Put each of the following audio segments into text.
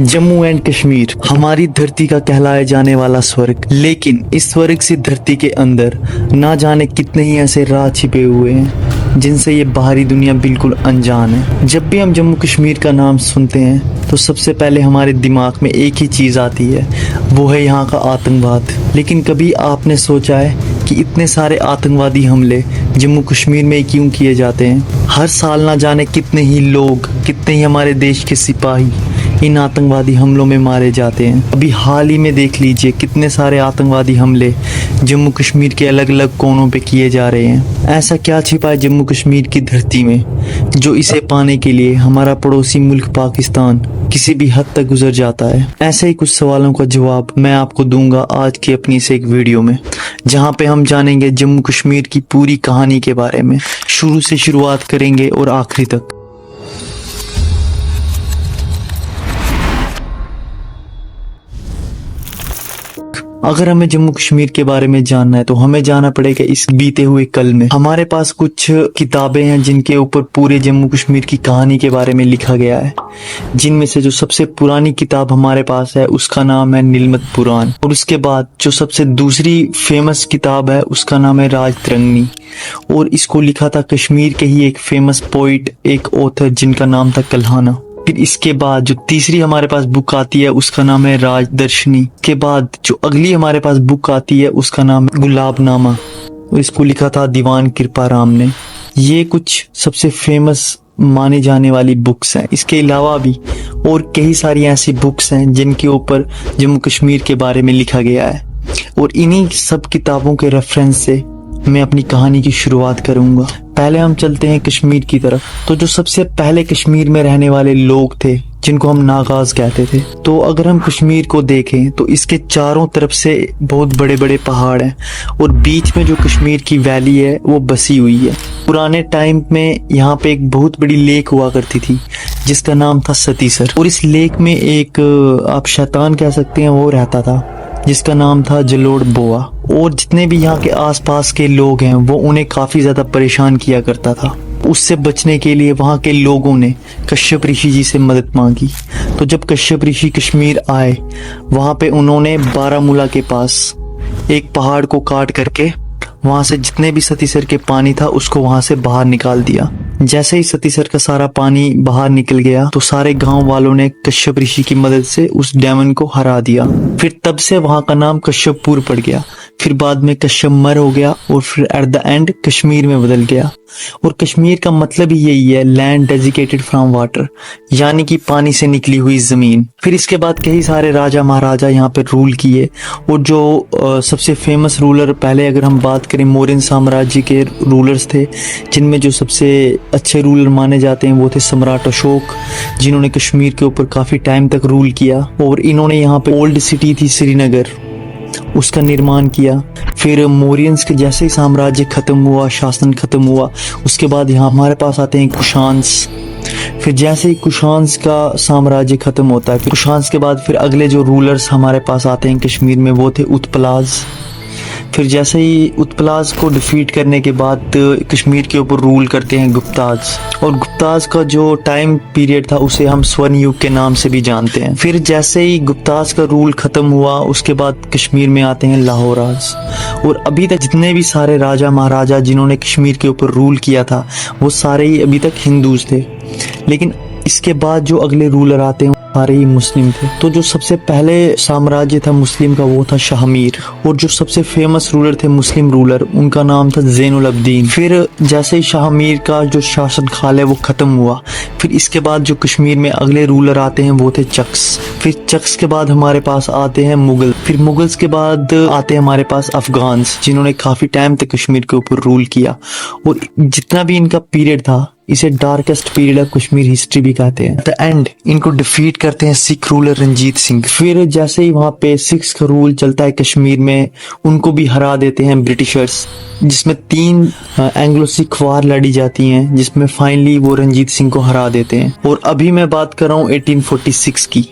Jammu and Kashmir हमारी धरती का कहलाया जाने वाला स्वर्ग, लेकिन इस स्वर्ग से धरती के अंदर ना जाने कितने ही ऐसे राज छिपे हुए हैं जिनसे ये बाहरी दुनिया बिल्कुल अनजान है। जब भी हम जम्मू कश्मीर का नाम सुनते हैं तो सबसे पहले हमारे दिमाग में एक ही चीज़ आती है, वो है यहाँ का आतंकवाद। लेकिन कभी आपने सोचा है कि इतने सारे आतंकवादी हमले जम्मू कश्मीर में क्यों किए जाते हैं? हर साल ना जाने कितने ही लोग, कितने ही हमारे देश के सिपाही इन आतंकवादी हमलों में मारे जाते हैं। अभी हाल ही में देख लीजिए कितने सारे आतंकवादी हमले जम्मू कश्मीर के अलग अलग कोनों पे किए जा रहे हैं। ऐसा क्या छिपा है जम्मू कश्मीर की धरती में जो इसे पाने के लिए हमारा पड़ोसी मुल्क पाकिस्तान किसी भी हद तक गुजर जाता है? ऐसे ही कुछ सवालों का जवाब मैं आपको दूंगा आज की अपनी इस एक वीडियो में, जहाँ पे हम जानेंगे जम्मू कश्मीर की पूरी कहानी के बारे में, शुरू से शुरुआत करेंगे और आखिरी तक। अगर हमें जम्मू कश्मीर के बारे में जानना है तो हमें जाना पड़ेगा इस बीते हुए कल में। हमारे पास कुछ किताबें हैं जिनके ऊपर पूरे जम्मू कश्मीर की कहानी के बारे में लिखा गया है, जिनमें से जो सबसे पुरानी किताब हमारे पास है उसका नाम है नीलमत पुराण, और उसके बाद जो सबसे दूसरी फेमस किताब है उसका नाम है राजतरंगिणी, और इसको लिखा था कश्मीर के ही एक फेमस पोइट, एक ऑथर जिनका नाम था कल्हाना। फिर इसके बाद जो तीसरी हमारे पास बुक आती है उसका नाम है राजदर्शनी। के बाद जो अगली हमारे पास बुक आती है उसका नाम है गुलाबनामा, और इसको लिखा था दीवान कृपाराम ने। ये कुछ सबसे फेमस माने जाने वाली बुक्स हैं। इसके अलावा भी और कई सारी ऐसी बुक्स हैं जिनके ऊपर जम्मू कश्मीर के बारे में लिखा गया है, और इन्हीं सब किताबों के रेफरेंस से मैं अपनी कहानी की शुरुआत करूंगा। पहले हम चलते हैं कश्मीर की तरफ। तो जो सबसे पहले कश्मीर में रहने वाले लोग थे जिनको हम नागाज कहते थे, तो अगर हम कश्मीर को देखें तो इसके चारों तरफ से बहुत बड़े बड़े पहाड़ हैं, और बीच में जो कश्मीर की वैली है वो बसी हुई है। पुराने टाइम में यहाँ पे एक बहुत बड़ी लेक हुआ करती थी जिसका नाम था सतीसर, और इस लेक में एक आप शैतान कह सकते हैं वो रहता था जिसका नाम था जलोड़ बोआ, और जितने भी यहाँ के आसपास के लोग हैं वो उन्हें काफी ज्यादा परेशान किया करता था। उससे बचने के लिए वहाँ के लोगों ने कश्यप ऋषि जी से मदद मांगी। तो जब कश्यप ऋषि कश्मीर आए, वहाँ पे उन्होंने बारामूला के पास एक पहाड़ को काट करके वहां से जितने भी सतीसर के पानी था उसको वहां से बाहर निकाल दिया। जैसे ही सतीसर का सारा पानी बाहर निकल गया तो सारे गांव वालों ने कश्यप ऋषि की मदद से उस डेमन को हरा दिया। फिर तब से वहां का नाम कश्यपपुर पड़ गया, फिर बाद में कश्यपमर हो गया, और फिर एट द एंड कश्मीर में बदल गया। और कश्मीर का मतलब ही यही है, लैंड डेजिकेटेड फ्रॉम वाटर, यानी कि पानी से निकली हुई जमीन। फिर इसके बाद कई सारे राजा महाराजा यहाँ पे रूल किए, और जो सबसे फेमस रूलर, पहले अगर हम बात करें मौर्य साम्राज्य के रूलर्स थे, जिनमें जो सबसे अच्छे रूलर माने जाते हैं वो थे सम्राट अशोक, जिन्होंने कश्मीर के ऊपर काफी टाइम तक रूल किया। और इन्होंने यहाँ पे ओल्ड सिटी थी श्रीनगर, उसका निर्माण किया। फिर मौर्यंस के जैसे ही साम्राज्य खत्म हुआ, शासन खत्म हुआ, उसके बाद यहाँ हमारे पास आते हैं कुशांस। फिर जैसे ही कुशांस का साम्राज्य खत्म होता है, फिर कुशांस के बाद फिर अगले जो रूलर्स हमारे पास आते हैं कश्मीर में वो थे उत्पलाज। फिर जैसे ही उत्पलाज को डिफीट करने के बाद कश्मीर के ऊपर रूल करते हैं गुप्ताज, और गुप्ताज का जो टाइम पीरियड था उसे हम स्वर्ण युग के नाम से भी जानते हैं। फिर जैसे ही गुप्ताज का रूल खत्म हुआ उसके बाद कश्मीर में आते हैं लाहौराज, और अभी तक जितने भी सारे राजा महाराजा जिन्होंने कश्मीर के ऊपर रूल किया था वो सारे ही अभी तक हिंदूज थे। लेकिन इसके बाद जो अगले रूलर आते हैं सारे ही मुस्लिम थे। तो जो सबसे पहले साम्राज्य था मुस्लिम का वो था शाहमीर, और जो सबसे फेमस रूलर थे मुस्लिम रूलर उनका नाम था ज़ैनुल अब्दीन। फिर जैसे ही शाहमीर का जो शासन काल है वो खत्म हुआ, फिर इसके बाद जो कश्मीर में अगले रूलर आते हैं वो थे चक्स। फिर चक्स के बाद हमारे पास आते हैं मुगल। फिर मुगल्स के बाद आते हैं हमारे पास अफगान्स, जिन्होंने काफी टाइम तक कश्मीर के ऊपर रूल किया, और जितना भी इनका पीरियड था इसे darkest period of Kashmir history भी कहते हैं। द एंड इनको डिफीट करते हैं सिख रूलर रंजीत सिंह। फिर जैसे ही वहां पे सिख्स का रूल चलता है कश्मीर में, उनको भी हरा देते हैं ब्रिटिशर्स, जिसमें 3 एंग्लो सिख वार लड़ी जाती हैं, जिसमें फाइनली वो रंजीत सिंह को हरा देते हैं। और अभी मैं बात कर रहा हूँ 1846 की,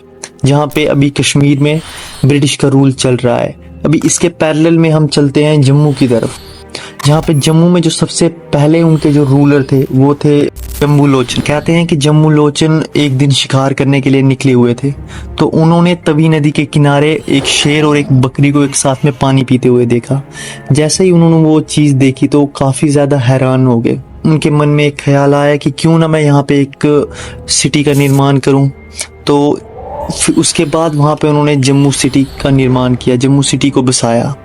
जहाँ पे अभी कश्मीर में ब्रिटिश का रूल चल रहा है। अभी इसके पैरेलल में हम चलते हैं जम्मू की तरफ, जहाँ पे जम्मू में जो सबसे पहले उनके जो रूलर थे वो थे जम्बू लोचन कहते हैं कि जम्बू लोचन एक दिन शिकार करने के लिए निकले हुए थे, तो उन्होंने तवी नदी के किनारे एक शेर और एक बकरी को एक साथ में पानी पीते हुए देखा। जैसे ही उन्होंने वो चीज़ देखी तो काफ़ी ज़्यादा हैरान हो गए। उनके मन में एक ख्याल आया कि क्यों ना मैं यहाँ पे एक सिटी का निर्माण करूँ। तो उसके बाद वहाँ पे उन्होंने जम्मू सिटी का निर्माण किया, जम्मू सिटी को बसाया।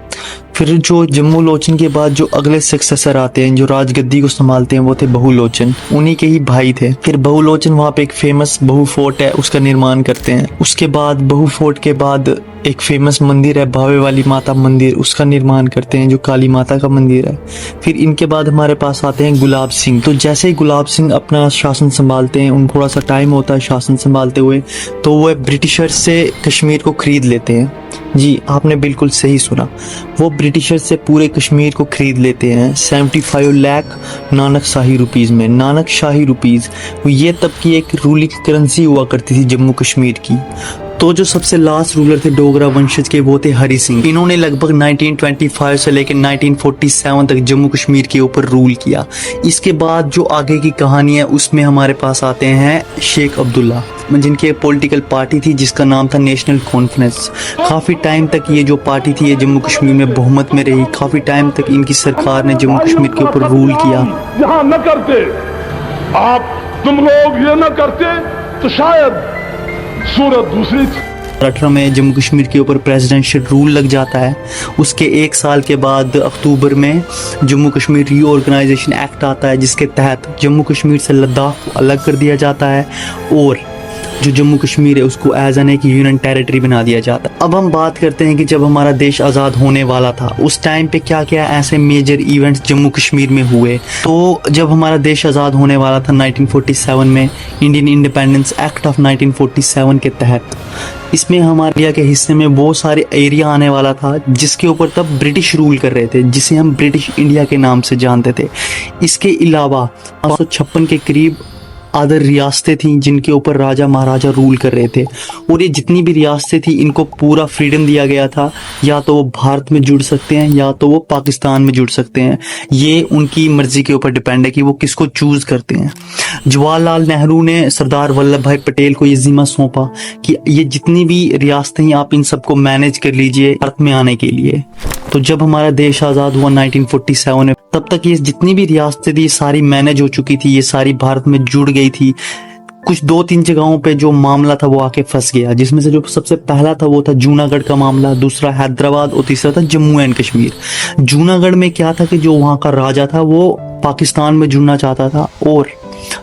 फिर जो जम्मू लोचन के बाद जो अगले सक्सेसर आते हैं, जो राजगद्दी को संभालते हैं, वो थे बहु लोचन, उन्हीं के ही भाई थे। फिर बहु लोचन वहाँ पे एक फेमस बहु फोर्ट है, उसका निर्माण करते हैं। उसके बाद बहु फोर्ट के बाद एक फेमस मंदिर है, भावे वाली माता मंदिर, उसका निर्माण करते हैं, जो काली माता का मंदिर है। फिर इनके बाद हमारे पास आते हैं गुलाब सिंह। तो जैसे ही गुलाब सिंह अपना शासन संभालते हैं, उन थोड़ा सा टाइम होता है शासन संभालते हुए, तो वह ब्रिटिशर से कश्मीर को खरीद लेते हैं। जी, आपने बिल्कुल सही सुना, वो ब्रिटिशर से पूरे कश्मीर को खरीद लेते हैं 75 लाख नानक शाही रुपीज़ में। नानक शाही रुपीज़ ये तब की एक रूलिंग करेंसी हुआ करती थी जम्मू कश्मीर की। तो जो सबसे लास्ट रूलर थे डोगरा वंशज के, वो थे हरि सिंह। इन्होंने लगभग 1925 से लेकर 1947 तक जम्मू कश्मीर के ऊपर रूल किया। इसके बाद जो आगे की कहानी है उसमें हमारे पास आते हैं शेख अब्दुल्ला, जिनकी एक पॉलिटिकल पार्टी थी जिसका नाम था नेशनल कॉन्फ्रेंस। काफ़ी टाइम तक ये जो पार्टी थी ये जम्मू कश्मीर में बहुमत में रही। काफ़ी टाइम तक इनकी सरकार ने जम्मू कश्मीर के ऊपर रूल किया। यहाँ न करते आप, तुम लोग ये न करते तो शायद सूरत दूसरी थी। 18 में जम्मू कश्मीर के ऊपर प्रेसिडेंशियल रूल लग जाता है। उसके एक साल के बाद अक्टूबर में जम्मू कश्मीर रीऑर्गेनाइजेशन एक्ट आता है, जिसके तहत जम्मू कश्मीर से लद्दाख को अलग कर दिया जाता है और जो जम्मू कश्मीर है उसको एज एन एक यूनियन टेरिटरी बना दिया जाता है। अब हम बात करते हैं कि जब हमारा देश आज़ाद होने वाला था उस टाइम पे क्या क्या ऐसे मेजर इवेंट्स जम्मू कश्मीर में हुए। तो जब हमारा देश आज़ाद होने वाला था 1947 में, इंडियन इंडिपेंडेंस एक्ट ऑफ 1947 के तहत, इसमें हमारे इंडिया के हिस्से में वो सारे एरिया आने वाला था जिसके ऊपर तब ब्रिटिश रूल कर रहे थे, जिसे हम ब्रिटिश इंडिया के नाम से जानते थे। इसके अलावा 556 के करीब अदर रियासतें थीं जिनके ऊपर राजा महाराजा रूल कर रहे थे, और ये जितनी भी रियासतें थी इनको पूरा फ्रीडम दिया गया था, या तो वो भारत में जुड़ सकते हैं या तो वो पाकिस्तान में जुड़ सकते हैं। ये उनकी मर्जी के ऊपर डिपेंड है कि वो किसको चूज करते हैं। जवाहरलाल नेहरू ने सरदार वल्लभ भाई पटेल को ये जिम्मा सौंपा कि ये जितनी भी रियासतें हैं आप इन सबको मैनेज कर लीजिए भारत में आने के लिए। तो जब हमारा देश आज़ाद हुआ 1947 में, तब तक ये जितनी भी रियासतें थी सारी मैनेज हो चुकी थी, ये सारी भारत में जुड़ गई थी। कुछ 2-3 जगहों पे जो मामला था वो आके फंस गया, जिसमें से जो सबसे पहला था वो था जूनागढ़ का मामला, दूसरा हैदराबाद और तीसरा था जम्मू एंड कश्मीर। जूनागढ़ में क्या था कि जो वहाँ का राजा था वो पाकिस्तान में जुड़ना चाहता था, और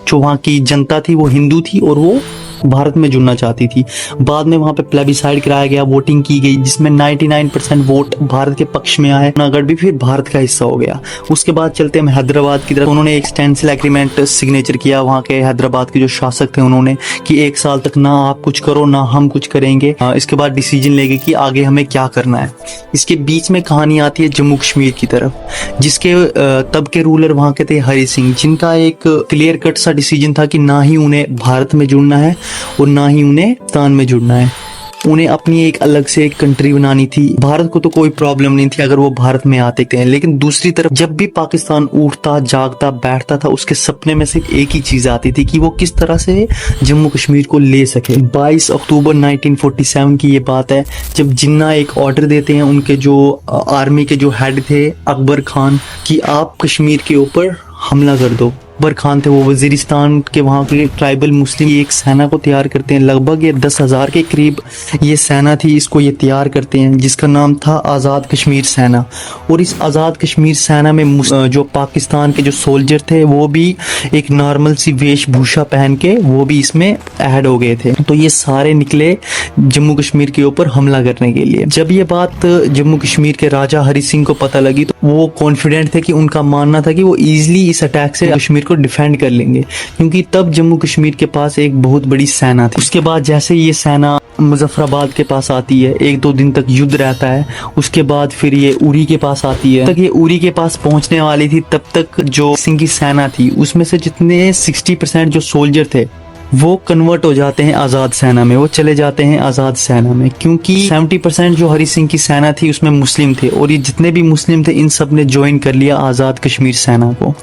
जो वहाँ की जनता थी वो हिंदू थी और वो भारत में जुड़ना चाहती थी। बाद में वहाँ पे प्लेबिसाइड कराया गया, वोटिंग की गई, जिसमें 99% वोट भारत के पक्ष में आए। जूनागढ़ भी फिर भारत का हिस्सा हो गया। उसके बाद चलते हैं हैदराबाद की तरफ। उन्होंने एक स्टैंसिल एग्रीमेंट सिग्नेचर किया वहाँ के हैदराबाद के जो शासक थे उन्होंने, कि 1 साल तक ना आप कुछ करो ना हम कुछ करेंगे। इसके बाद डिसीजन लेंगे कि आगे हमें क्या करना है। इसके बीच में कहानी आती है जम्मू कश्मीर की तरफ, जिसके तब के रूलर वहाँ के थे हरि सिंह, जिनका एक क्लियर कट सा डिसीजन था कि ना ही उन्हें भारत में जुड़ना है और ना ही उन्हें पाकिस्तान में जुड़ना है। उन्हें अपनी एक अलग से एक कंट्री बनानी थी। भारत को तो कोई प्रॉब्लम नहीं थी अगर वो भारत में आते थे, लेकिन दूसरी तरफ जब भी पाकिस्तान उठता जागता बैठता था उसके सपने में सिर्फ एक ही चीज आती थी कि वो किस तरह से जम्मू कश्मीर को ले सके। 22 अक्टूबर 1947 की ये बात है जब जिन्ना एक ऑर्डर देते हैं उनके जो आर्मी के जो हेड थे अकबर खान, कि आप कश्मीर के ऊपर हमला कर दो। अकबर खान थे, वो वजीरिस्तान के वहाँ के ट्राइबल मुस्लिम एक सेना को तैयार करते हैं। लगभग ये 10,000 के करीब ये सेना थी, इसको ये तैयार करते हैं, जिसका नाम था आज़ाद कश्मीर सेना। और इस आज़ाद कश्मीर सेना में जो पाकिस्तान के जो सोल्जर थे वो भी एक नॉर्मल सी वेशभूषा पहन के वो भी इसमें ऐड हो गए थे। तो ये सारे निकले जम्मू कश्मीर के ऊपर हमला करने के लिए। जब ये बात जम्मू कश्मीर के राजा हरि सिंह को पता लगी तो वो कॉन्फिडेंट थे कि उनका मानना था कि वो इजीली इस अटैक से कश्मीर को डिफेंड कर लेंगे, क्योंकि तब जम्मू कश्मीर के पास एक बहुत बड़ी सेना थी। उसके बाद जैसे ये सेना मुजफ्फराबाद के पास आती है, 1-2 दिन तक युद्ध रहता है। उसके बाद फिर ये उरी के पास आती है। तक ये उरी के पास पहुंचने वाली थी, तब तक जो सिंह की सेना थी उसमें से जितने 60% जो सोल्जर थे वो कन्वर्ट हो जाते हैं आज़ाद सेना में, वो चले जाते हैं आज़ाद सेना में, क्योंकि 70% जो हरि सिंह की सेना थी उसमें मुस्लिम थे, और ये जितने भी मुस्लिम थे इन सब ने ज्वाइन कर लिया आज़ाद कश्मीर सेना को,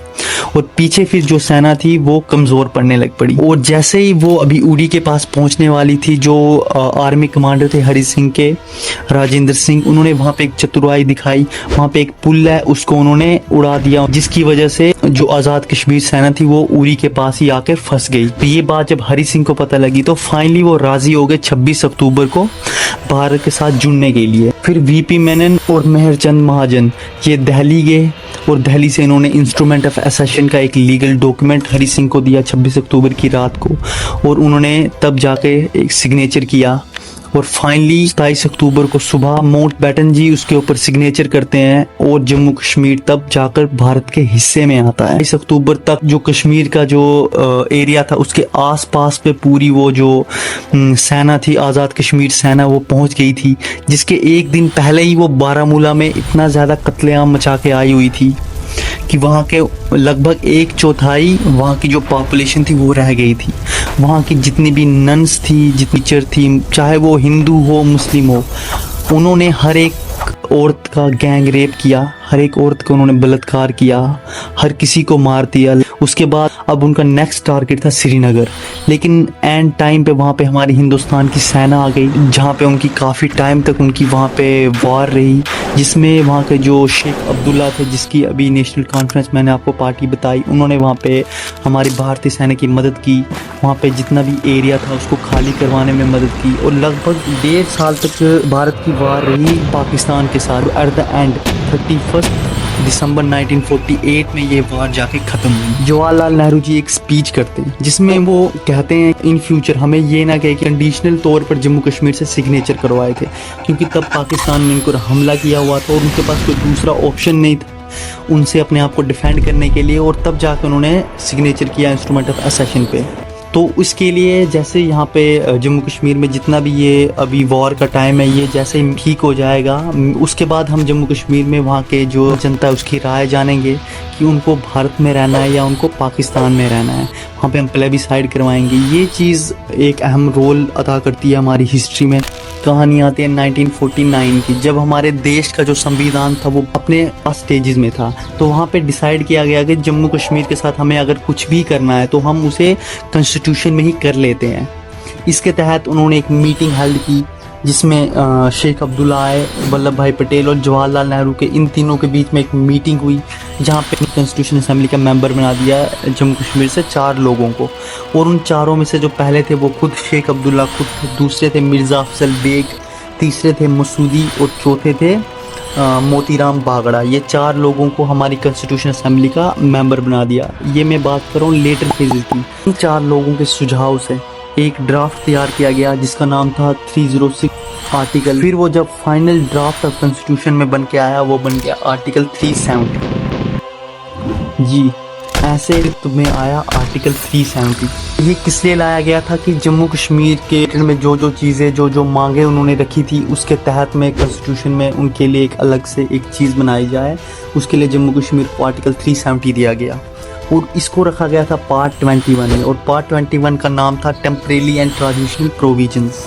और पीछे फिर जो सेना थी वो कमज़ोर पड़ने लग पड़ी। और जैसे ही वो अभी उड़ी के पास पहुंचने वाली थी, जो आर्मी कमांडर थे हरि सिंह के, राजेंद्र सिंह, उन्होंने वहाँ पे एक चतुराई दिखाई, वहाँ पे एक पुल है उसको उन्होंने उड़ा दिया, जिसकी वजह से जो आज़ाद कश्मीर सेना थी वो उड़ी के पास ही आकर फंस गई। तो ये बात जब हरि सिंह को पता लगी तो फाइनली वो राजी हो गए 26 अक्टूबर को भारत के साथ जुड़ने के लिए। फिर वीपी मेनन और मेहरचंद महाजन ये दिल्ली गए, और दिल्ली से इन्होंने इंस्ट्रूमेंट ऑफ एसेशन का एक लीगल डॉक्यूमेंट हरि सिंह को दिया 26 अक्टूबर की रात को, और उन्होंने तब जाके एक सिग्नेचर किया। और फाइनली 27 अक्टूबर को सुबह माउंटबेटन जी उसके ऊपर सिग्नेचर करते हैं, और जम्मू कश्मीर तब जाकर भारत के हिस्से में आता है। 27 अक्टूबर तक जो कश्मीर का जो एरिया था उसके आसपास पे पूरी वो जो सेना थी, आज़ाद कश्मीर सेना, वो पहुंच गई थी, जिसके एक दिन पहले ही वो बारामूला में इतना ज़्यादा कत्लेआम मचा के आई हुई थी कि वहाँ के लगभग 1/4 वहाँ की जो पॉपुलेशन थी वो रह गई थी। वहाँ की जितनी भी नन्स थी, जितनी टीचर थी, चाहे वो हिंदू हो मुस्लिम हो, उन्होंने हर एक औरत का गैंग रेप किया, हर एक औरत को उन्होंने बलात्कार किया, हर किसी को मार दिया। उसके बाद अब उनका नेक्स्ट टारगेट था श्रीनगर, लेकिन एंड टाइम पे वहाँ पे हमारी हिंदुस्तान की सेना आ गई, जहाँ पे उनकी काफ़ी टाइम तक उनकी वहाँ पे वार रही, जिसमें वहाँ के जो शेख अब्दुल्ला थे, जिसकी अभी नेशनल कॉन्फ्रेंस मैंने आपको पार्टी बताई, उन्होंने वहाँ पे हमारी भारतीय सेना की मदद की, वहाँ पे जितना भी एरिया था उसको खाली करवाने में मदद की, और लगभग 1.5 साल तक भारत की वार रही पाकिस्तान के साथ। एट द एंड 31 दिसंबर 1948 में ये वार जाके ख़त्म हुई। जवाहरलाल नेहरू जी एक स्पीच करते हैं जिसमें वो कहते हैं इन फ्यूचर हमें ये ना कहे कि कंडीशनल तौर पर जम्मू कश्मीर से सिग्नेचर करवाए थे, क्योंकि तब पाकिस्तान में इनको हमला किया हुआ था और उनके पास कोई दूसरा ऑप्शन नहीं था उनसे अपने आप को डिफेंड करने के लिए, और तब जाकर उन्होंने सिग्नेचर किया इंस्ट्रूमेंट ऑफ एसेशन पे। तो उसके लिए जैसे यहाँ पे जम्मू कश्मीर में जितना भी ये अभी वॉर का टाइम है, ये जैसे ठीक हो जाएगा, उसके बाद हम जम्मू कश्मीर में वहाँ के जो जनता है उसकी राय जानेंगे कि उनको भारत में रहना है या उनको पाकिस्तान में रहना है। वहाँ पे हम प्लेबिसाइड करवाएंगे। ये चीज़ एक अहम रोल अदा करती है हमारी हिस्ट्री में। कहानी आती है 1949 की, जब हमारे देश का जो संविधान था वो अपने स्टेजेस में था, तो वहाँ पे डिसाइड किया गया कि जम्मू कश्मीर के साथ हमें अगर कुछ भी करना है तो हम उसे कॉन्स्टिट्यूशन में ही कर लेते हैं। इसके तहत उन्होंने एक मीटिंग हेल्ड की जिसमें शेख अब्दुल्ला आए, वल्लभ भाई पटेल और जवाहरलाल नेहरू के इन तीनों के बीच में एक मीटिंग हुई, जहाँ पे कॉन्स्टिट्यूशन असेंबली का मेंबर बना दिया जम्मू कश्मीर से 4 लोगों को, और उन चारों में से जो पहले थे वो खुद शेख अब्दुल्ला खुद थे, दूसरे थे मिर्ज़ा अफजल बेग, तीसरे थे मसूदी और चौथे थे मोतीराम बागड़ा। ये 4 लोगों को हमारी कॉन्स्टिट्यूशन असेंबली का मेंबर बना दिया। ये मैं बात कर रहा हूँ लेटर फेजेस की। इन 4 लोगों के सुझाव से एक ड्राफ्ट तैयार किया गया जिसका नाम था 306 आर्टिकल। फिर वो जब फाइनल ड्राफ्ट ऑफ कॉन्स्टिट्यूशन में बन के आया वो बन गया आर्टिकल 370। जी ऐसे तुम्हें आया आर्टिकल 370। ये किस लिए लाया गया था कि जम्मू कश्मीर के में जो चीज़ें जो मांगे उन्होंने रखी थी उसके तहत में कॉन्स्टिट्यूशन में उनके लिए एक अलग से एक चीज़ बनाई जाए। उसके लिए जम्मू कश्मीर को आर्टिकल 370 दिया गया और इसको रखा गया था पार्ट 21 में, और पार्ट 21 का नाम था टेम्परेरी एंड ट्रांजिशनल प्रोविजंस।